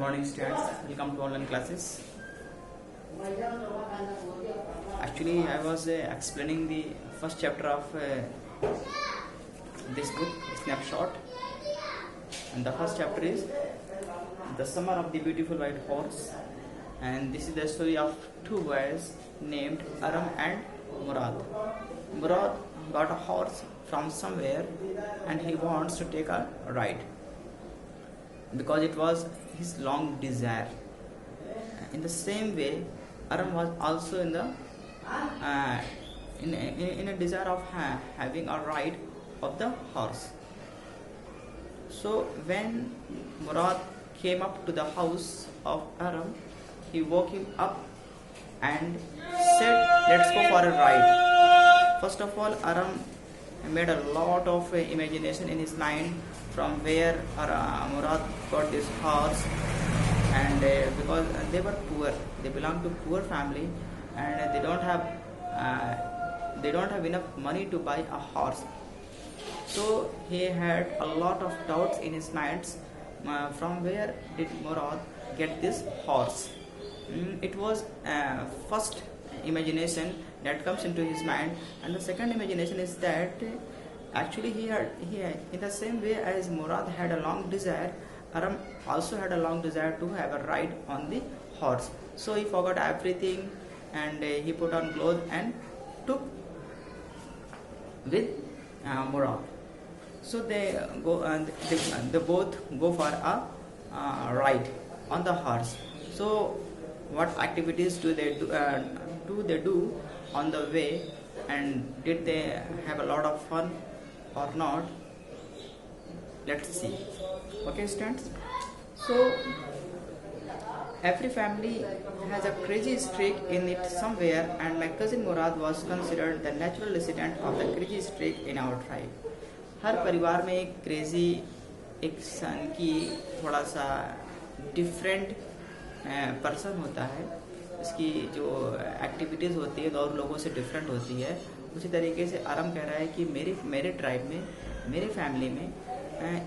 morning students, welcome to online classes. Actually, I was explaining the first chapter of this book, Snapshot, and the first chapter is The Summer of the Beautiful White Horse, and this is the story of two boys named Aram and Murad. Murad got a horse from somewhere and he wants to take a ride because it was his long desire. In the same way, Aram was also in the in a desire of having a ride of the horse. So when Murad came up to the house of Aram, he woke him up and said, "Let's go for a ride." First of all, Aram made a lot of imagination in his mind from where Murad got this horse, and because they were poor, they belong to poor family, and they don't have enough money to buy a horse. So he had a lot of doubts in his minds. From where did Murad get this horse? It was first imagination that comes into his mind, and the second imagination is that actually he had in the same way as Murad had a long desire, Aram also had a long desire to have a ride on the horse. So he forgot everything and he put on clothes and took with Murad. So they go and they both go for a ride on the horse. So what activities do they do on the way, and did they have a lot of fun or not? Let's see. Okay, students. So every family has a crazy streak in it somewhere, and my cousin Murad was considered the natural resident of the crazy streak in our tribe. हर परिवार में एक crazy, एक सन की थोड़ा सा different person होता है, इसकी जो एक्टिविटीज़ होती है तो और लोगों से डिफरेंट होती है. उसी तरीके से आरम कह रहा है कि मेरे ट्राइब में, मेरे फैमिली में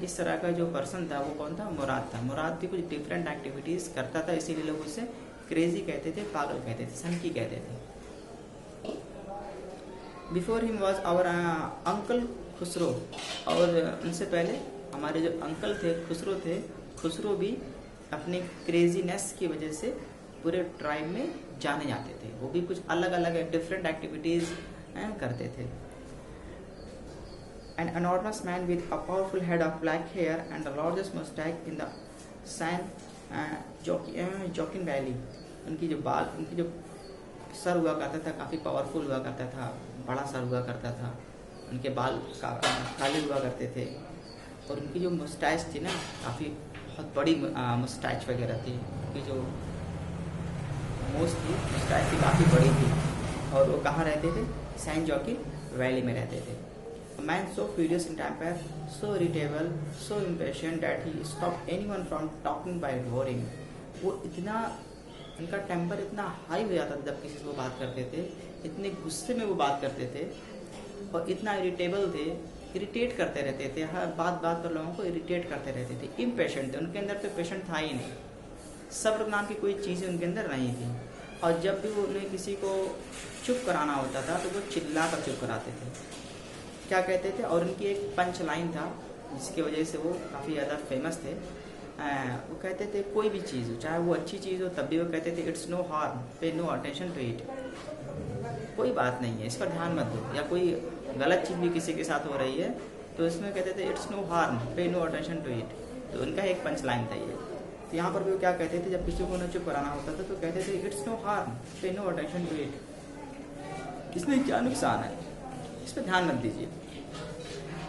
इस तरह का जो पर्सन था वो कौन था? मुराद था. मुराद भी कुछ डिफरेंट एक्टिविटीज़ करता था, इसीलिए लोग उसे क्रेजी कहते थे, पागल कहते थे, सनकी कहते थे. Before him was our uncle Khusro, और उनसे पहले हमारे जो अंकल थे खुसरो भी अपनी क्रेजीनेस की वजह से पूरे ट्राइब में जाने जाते थे. वो भी कुछ अलग अलग डिफरेंट एक्टिविटीज़ करते थे. An enormous man with a powerful head of black hair and the largest mustache in the San Joaquin Valley. उनकी जो सर हुआ करता था काफ़ी पावरफुल हुआ करता था, बड़ा सर हुआ करता था, उनके बाल काले हुआ करते थे, और उनकी जो मुस्टैच थी ना काफ़ी बहुत बड़ी मुस्टैच वगैरह थी. उनकी जो मोस्ट थी मुस्टैच थी काफ़ी बड़ी थी, और वो कहाँ रहते थे? सैन जॉकिन वैली में रहते थे. A man so furious in temper, so irritable, so impatient that he stopped anyone from talking by roaring. वो इतना, उनका टेम्पर इतना हाई हो जाता था जब किसी से वो बात करते थे, इतने गुस्से में वो बात करते थे, और इतना इरिटेबल थे, इरिटेट करते रहते थे, हर बात पर लोगों को इरिटेट करते रहते थे. इम्पेशेंट थे, उनके अंदर तो पेशेंट था ही नहीं, सब्र नाम की कोई चीज़ उनके अंदर नहीं थी. और जब भी वो उन्हें किसी को चुप कराना होता था तो वो चिल्ला कर चुप कराते थे. क्या कहते थे? और उनकी एक पंच लाइन था जिसकी वजह से वो काफ़ी ज़्यादा फेमस थे. वो कहते थे कोई भी चीज़ हो, चाहे वो अच्छी चीज़ हो, तब भी वो कहते थे it's no harm, pay no attention to it. कोई बात नहीं है, इस पर ध्यान मत दो. या कोई गलत चीज़ भी किसी के साथ हो रही है तो इसमें कहते थे it's no harm, pay no attention to it. तो उनका एक पंच लाइन था ये. तो यहाँ पर भी वो क्या कहते थे, जब किसी को उन्हें चुप कराना होता था तो कहते थे it's no harm, pay no attention to it. इसमें क्या नुकसान है, इस पर ध्यान मत दीजिए.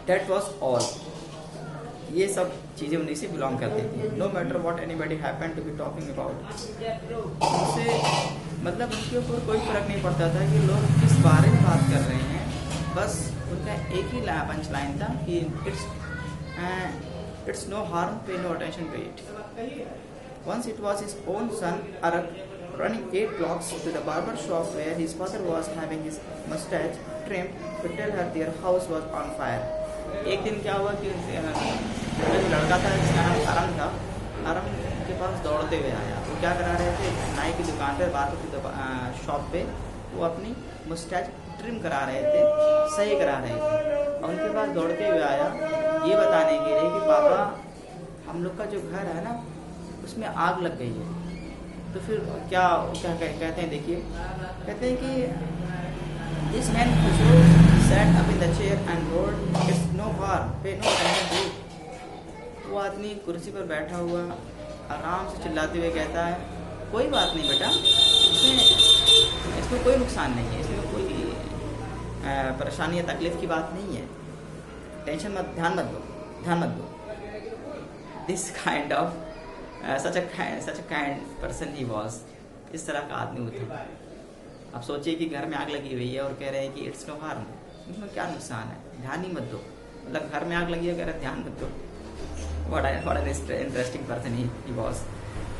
That was all. ये सब चीज़ें उन्हीं से बिलोंग करती थी. No matter what anybody happened to be talking about. उनसे मतलब उनके ऊपर कोई फर्क नहीं पड़ता था कि लोग किस बारे में बात कर रहे हैं, बस उनका एक ही पंच लाइन था कि it's no harm, pay no attention to it. Once it was his own son Arak running 8 blocks to the barber shop where his father was having his mustache trimmed to tell her their house was on fire. एक दिन क्या हुआ कि जो लड़का था जिसका नाम आरम था, आरम के पास दौड़ते हुए आया। वो क्या करा रहे थे, नाई की दुकान पे, बार्बर की शॉप पे वो अपनी मुस्टैच ट्रिम करा रहे थे, सही करा रहे थे। और उनके पास दौड़ते हुए आया ये बताने के लिए कि पापा हम लोग का जो घर है ना उसमें आग लग गई है। तो फिर क्या क्या कहते हैं, देखिए कहते हैं कि this man Khusro sat up in the chair and rode it's no harm pay no attention to. वो आदमी कुर्सी पर बैठा हुआ आराम से चिल्लाते हुए कहता है, कोई बात नहीं बेटा, इसमें कोई नुकसान नहीं है, इसमें कोई परेशानी या तकलीफ की बात नहीं है, टेंशन मत, ध्यान मत दो। This kind of such a kind person he was. इस तरह का आदमी वो था। अब सोचिए कि घर में आग लगी हुई है और कह रहे हैं कि इट्स नो हार्म, इसमें क्या नुकसान है, ध्यान ही मत दो। मतलब घर में आग लगी है, कह रहे ध्यान मत दो। What an interesting person he was.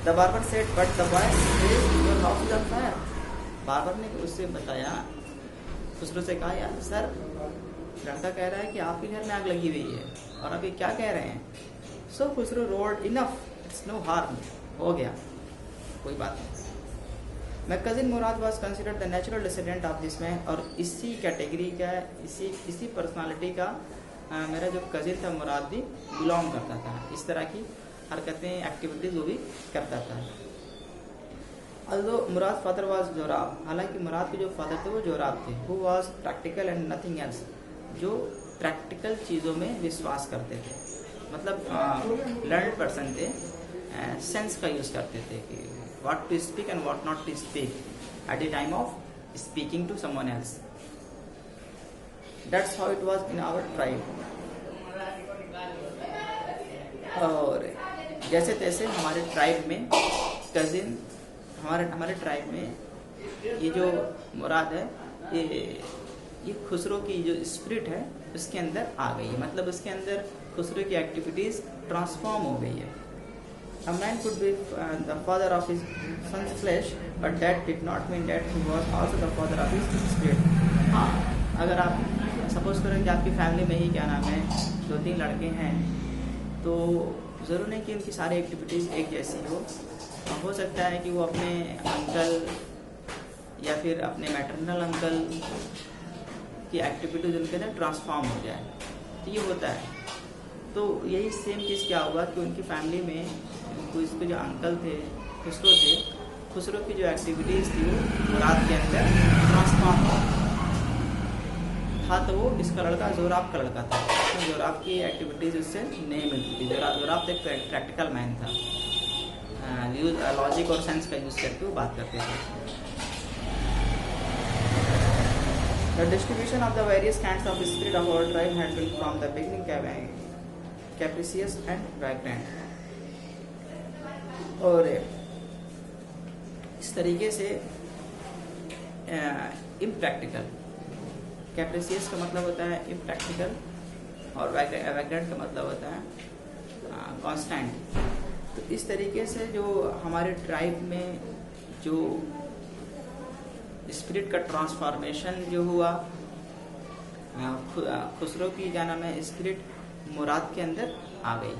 The barber said, but the boy says your house is on fire. Barber ने उससे बताया, खुसरो से कहा, यार सर लड़का कह रहा है कि आपके घर में आग लगी हुई है और अभी क्या कह रहे हैं। So Khusro road enough, it's no harm, हो गया, कोई बात नहीं। My cousin Murad was considered the natural descendant of this man। और इसी कैटेगरी का, इसी पर्सनालिटी का मेरा जो कजिन था मुराद भी बिलोंग करता था। इस तरह की हरकतें, एक्टिविटीज वो भी करता था। Although Murad father was Zorab, हालांकि मुराद के जो फादर थे वो जोराब थे। Who was practical and nothing else, जो प्रैक्टिकल चीज़ों में विश्वास करते थे, मतलब लर्नड पर्सन थे, सेंस का यूज़ करते थे कि what to speak and what not to speak at the time of speaking to someone else. That's how it was in our tribe। और जैसे तैसे हमारे ट्राइब में कजिन, हमारे ट्राइब में ये जो मुराद है, ये खुसरो की जो स्पिरिट है उसके अंदर आ गई है, मतलब उसके अंदर खुसरो की एक्टिविटीज ट्रांसफॉर्म हो गई है। A man could be the father of his son's flesh, but that did not mean that he was also the father of his spirit। हाँ, अगर आप सपोज करें कि आपकी फैमिली में ही क्या नाम है 2-3 लड़के हैं, तो ज़रूर नहीं कि उनकी सारी एक्टिविटीज़ एक जैसी हो सकता है कि वो अपने अंकल या फिर अपने मैटरनल अंकल की एक्टिविटीज़ उनके अंदर ट्रांसफॉर्म हो जाए, तो ये होता है। तो यही सेम चीज़ क्या हुआ कि उनकी फैमिली में इसके जो अंकल थे, खुसरो की जो एक्टिविटीज़ थी वो मुराद के अंदर ट्रांसफॉर्म हो था। तो वो इसका लड़का जोराब का लड़का था, तो जोराब की एक्टिविटीज़ उससे नहीं मिलती थी। जोराब तो एक प्रैक्टिकल मैन था, लॉजिक और सेंस का यूज़ करके वो बात करते थे। The distribution of the various kinds of spirit of our tribe had been from the beginning capricious and vagrant। और इस तरीके से इम्प्रैक्टिकल, कैप्रिसियस का मतलब होता है इम्प्रैक्टिकल और वैग्रेंट का मतलब होता है कांस्टेंट। तो इस तरीके से जो हमारे ट्राइब में जो स्पिरिट का ट्रांसफॉर्मेशन जो हुआ, खुसरो की क्या नाम है स्पिरिट मुराद के अंदर आ गई,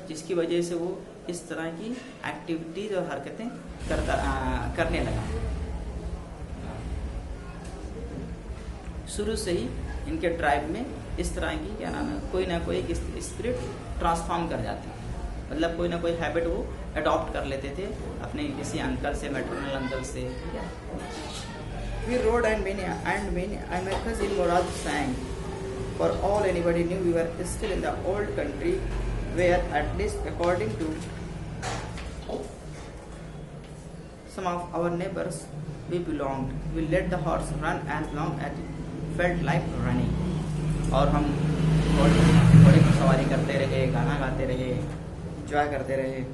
जिसकी वजह से वो इस तरह की एक्टिविटीज और हरकतें करने लगा। शुरू से ही इनके ट्राइब में इस तरह की क्या नाम है कोई ना कोई स्पिरिट ट्रांसफॉर्म कर जाती है, मतलब कोई ना कोई हैबिट वो अडॉप्ट कर लेते थे अपने किसी अंकल से, मैटरनल अंकल से। ठीक है। We rode and many my cousin Murad sang, for all anybody knew we were still in the old country where, at least according to some of our neighbors we belonged, we let the horse run as long as it felt like running। और हम घोड़े की सवारी करते रहे, गाना गाते रहे, एंजॉय करते रहे।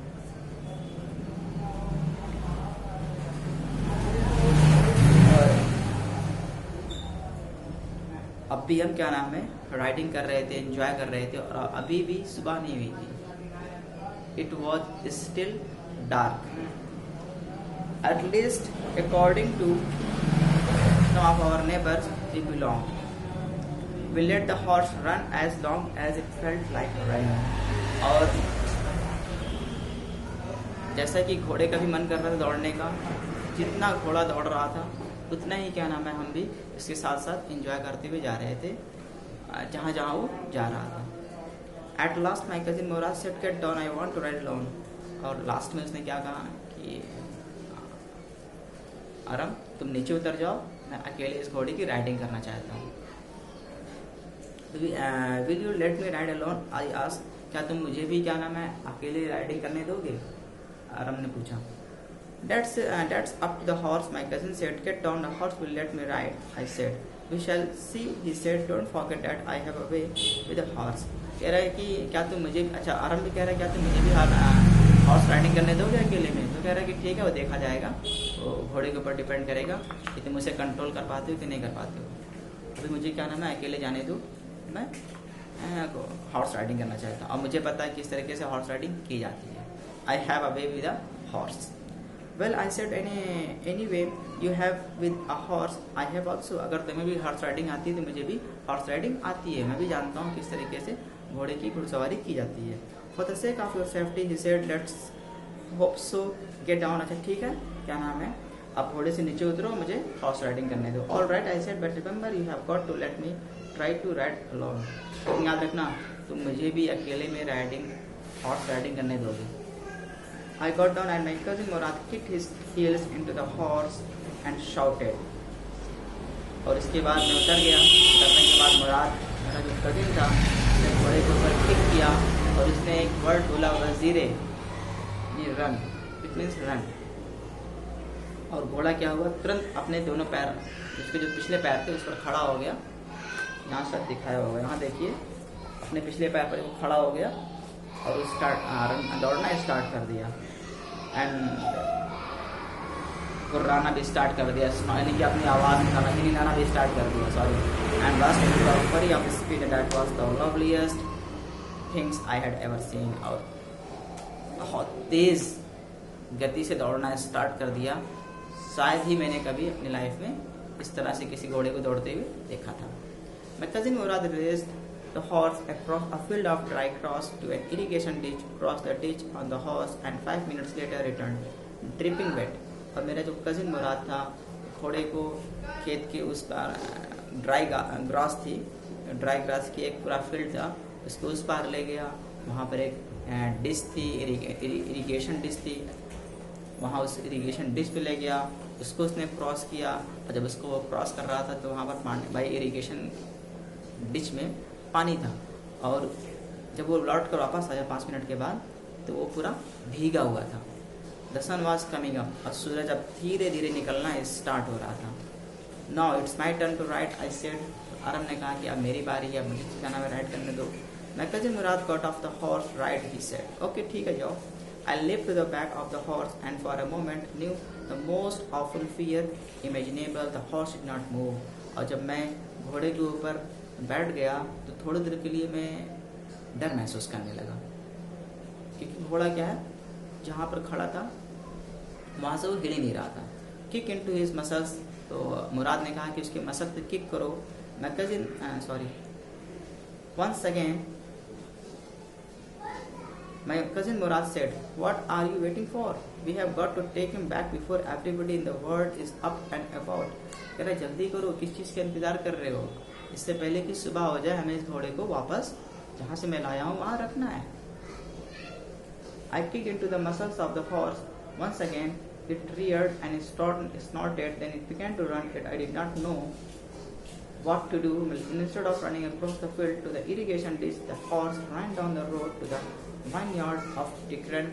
अब भी हम क्या नाम है राइडिंग कर रहे थे, एंजॉय कर रहे थे, और अभी भी सुबह नहीं हुई थी। It was still dark, at least according to some of our neighbors we belonged, we let the horse run as long as it felt like running। और जैसा कि घोड़े का भी मन कर रहा था दौड़ने का, जितना घोड़ा दौड़ रहा था उतना ही क्या नाम है हम भी इसके साथ साथ एंजॉय करते हुए जा रहे थे जहाँ जहाँ वो जा रहा था। At last my cousin Murad said get down I want to ride alone. और लास्ट में उसने क्या कहा कि आराम तुम नीचे उतर जाओ, मैं अकेले इस घोड़े की राइडिंग करना चाहता हूँ। Will you let me ride alone I asked, क्या तुम मुझे भी क्या नाम है अकेले राइडिंग करने दोगे? आराम ने पूछा। That's up to the horse, my cousin said. Get down, the horse will let me ride, I said. We shall see, he said. Don't forget that I have a way with the horse. कह रहा है कि क्या तुम मुझे, अच्छा आराम भी कह रहा है क्या तुम मुझे भी हॉर्स राइडिंग करने दोगे अकेले में? तो कह रहा है कि ठीक है, वो देखा जाएगा, वो घोड़े के ऊपर डिपेंड करेगा कि तुम उसे कंट्रोल कर पाते हो कि नहीं कर पाते हो। अभी मुझे क्या नाम है अकेले जाने दो, मैं हॉर्स राइडिंग करना चाहता हूँ और मुझे पता है किस तरीके से हॉर्स राइडिंग की जाती है। I have a way with a horse. Well, I said anyway you have with a horse, I have also. अगर तुम्हें भी हॉर्स राइडिंग आती है तो मुझे भी हॉर्स राइडिंग आती है, मैं भी जानता हूँ किस तरीके से घोड़े की घुड़सवारी की जाती है। For the sake of your safety, he said, let's hope so. Get down. अच्छा ठीक है, क्या नाम है, आप घोड़े से नीचे उतरो, मुझे हॉर्स राइडिंग करने दो। All right, I said, but remember you have got to let me try to ride alone. लेकिन याद रखना तुम मुझे भी अकेले में हॉर्स राइडिंग करने दोगे। I got down and my cousin Murad kicked his heels into the horse and shouted. और इसके बाद मैं उतर गया। उतरने के बाद मुराद मेरा जो कजिन था उसने घोड़े के ऊपर किक किया और उसने एक वर्ड बोला, वजीरे, ये रन, इट मीन्स रन। और घोड़ा क्या हुआ, तुरंत अपने दोनों पैर, उसके जो पिछले पैर थे उस पर खड़ा हो गया। यहाँ शायद दिखाया होगा, यहाँ देखिए, अपने पिछले पैर पर वो खड़ा हो गया और दौड़ना स्टार्ट कर दिया एंड गुर्राना भी स्टार्ट कर दिया, यानी कि अपनी आवाज़ निकालना, हिलाना भी स्टार्ट कर दिया, sorry. And very of speed, that was the loveliest things I had ever seen. और बहुत तेज़ गति से दौड़ना स्टार्ट कर दिया, शायद ही मैंने कभी अपनी लाइफ में इस तरह से किसी घोड़े को दौड़ते हुए देखा था। My cousin Murad raced the horse across a field of dry grass to an irrigation ditch, crossed the ditch on the horse, and 5 minutes later returned, dripping wet. और मेरा जो कजिन मुराद था घोड़े को खेत के उस पार ड्राई ग्रास थी, ड्राई ग्रास की एक पूरा फील्ड था, उसको उस पार ले गया। वहाँ पर एक डिश थी, इरिगेशन डिश थी, वहाँ उस इरिगेशन डिश पे ले गया, उसको उसने क्रॉस किया। और जब उसको क्रॉस कर रहा था तो वहाँ पर पानी, भाई इरिगेशन डिश में पानी था, और जब वो लौट कर वापस आया 5 मिनट के बाद तो वो पूरा भीगा हुआ था। The sun was coming up, और सूरज अब धीरे धीरे निकलना स्टार्ट हो रहा था। Now it's my turn to ride, I said. Aram ने कहा कि अब मेरी बारी है, मुझे क्या नाम है राइड करने दो। My cousin Murad got off the horse ride, he said. Okay ठीक है जाओ। I leaped to the back of the horse and for a moment knew the most awful fear imaginable. The horse did not move. और जब मैं घोड़े के ऊपर बैठ गया तो थोड़ी देर के लिए मैं डर महसूस करने लगा, क्योंकि घोड़ा क्या है, जहाँ पर खड़ा था वहाँ से वो हिल ही नहीं रहा था। किक इनटू हिज मसल्स, तो मुराद ने कहा कि उसके मसल पे किक करो। मैं cousin once again my cousin Murad said, what are you waiting for? We have got to take him back before everybody in the world is up and about. कह रहा जल्दी करो, किस चीज़ का इंतज़ार कर रहे हो, इससे पहले कि सुबह हो जाए हमें इस घोड़े को वापस जहाँ से मैं लाया हूँ वहाँ रखना है। I kicked into the muscles of the horse once again. It reared and snorted, then it began to run. I did not know what to do. Instead of running across the field to the irrigation ditch, the horse ran down the road to the vineyard of Dikran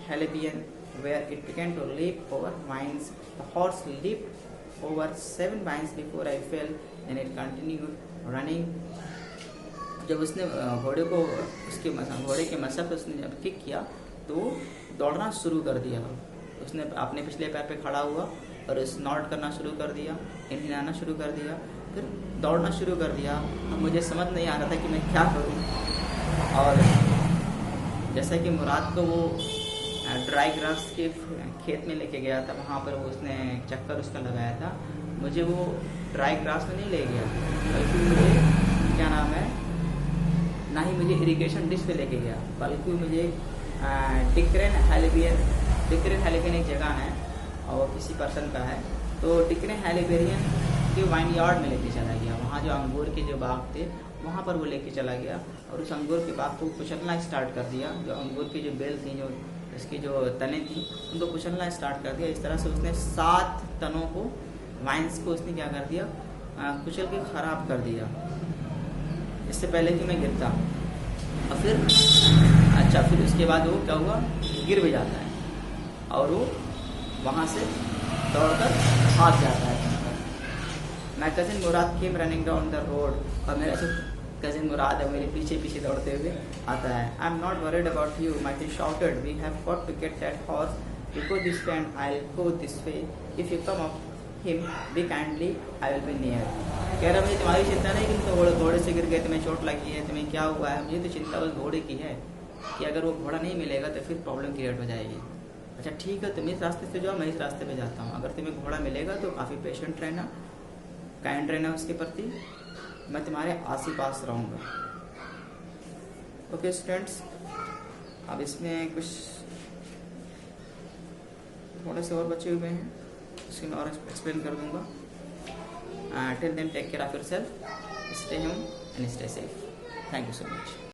Halibian, where it began to leap over vines. The horse leaped over 7 vines before I fell, and it continued running. जब उसने घोड़े को घोड़े के muscle पर उसने जब kick किया तो दौड़ना शुरू कर दिया। उसने अपने पिछले पैर पे खड़ा हुआ और स्नॉट करना शुरू कर दिया, हिलाना शुरू कर दिया, फिर दौड़ना शुरू कर दिया। अब मुझे समझ नहीं आ रहा था कि मैं क्या करूं। और जैसा कि मुराद को वो ड्राई ग्रास के खेत में लेके गया था, वहाँ पर वो उसने चक्कर उसका लगाया था, मुझे वो ड्राई ग्रास में नहीं ले गया, बल्कि मुझे क्या नाम है, ना ही मुझे इरिगेशन डिश पे लेके गया, बल्कि मुझे डिक्रेन हेलिबियन डिक्रेन हैलिबेरियन एक जगह है और वो किसी पर्सन का है, तो डिक्रेन हैलिबेरियन के वाइन यार्ड में लेके चला गया। वहाँ जो अंगूर के जो बाग थे वहाँ पर वो लेके चला गया और उस अंगूर के बाग को कुचलना स्टार्ट कर दिया। जो अंगूर की जो बेल थी, जो इसकी जो तने थी, उनको कुचलना स्टार्ट कर दिया। इस तरह से उसने 7 तनों को, वाइन्स को उसने क्या कर दिया, कुचल के ख़राब कर दिया, इससे पहले कि मैं गिरता। और फिर फिर उसके बाद वो क्या हुआ, गिर भी जाता है और वो वहाँ से दौड़कर भाग जाता है। My cousin Mourad came running down the road, और मेरा जो कज़िन मुराद है मेरे पीछे पीछे दौड़ते हुए आता है। I am not worried about you, my tea shouted, we have got to get that horse, you go this way and I will go this way, if you come up him be kindly I will be near. कह रहा मुझे तुम्हारी चिंता नहीं कि तुम घोड़े से गिर गए, तुम्हें चोट लगी है, तुम्हें क्या हुआ है, मुझे तो चिंता बस घोड़े की है कि अगर वो घोड़ा नहीं मिलेगा तो फिर प्रॉब्लम क्रिएट हो जाएगी। अच्छा ठीक है, तुम इस रास्ते से जाओ, मैं इस रास्ते पे जाता हूँ, अगर तुम्हें घोड़ा मिलेगा तो काफ़ी पेशेंट रहना, काइंड रहना उसके प्रति, मैं तुम्हारे आस ही पास रहूँगा। ओके स्टूडेंट्स, अब इसमें कुछ थोड़े से और बचे हुए हैं, उसके मैं और एक्सप्लेन कर दूँगा। Till then take care of yourself, stay home and stay safe. Thank you so much.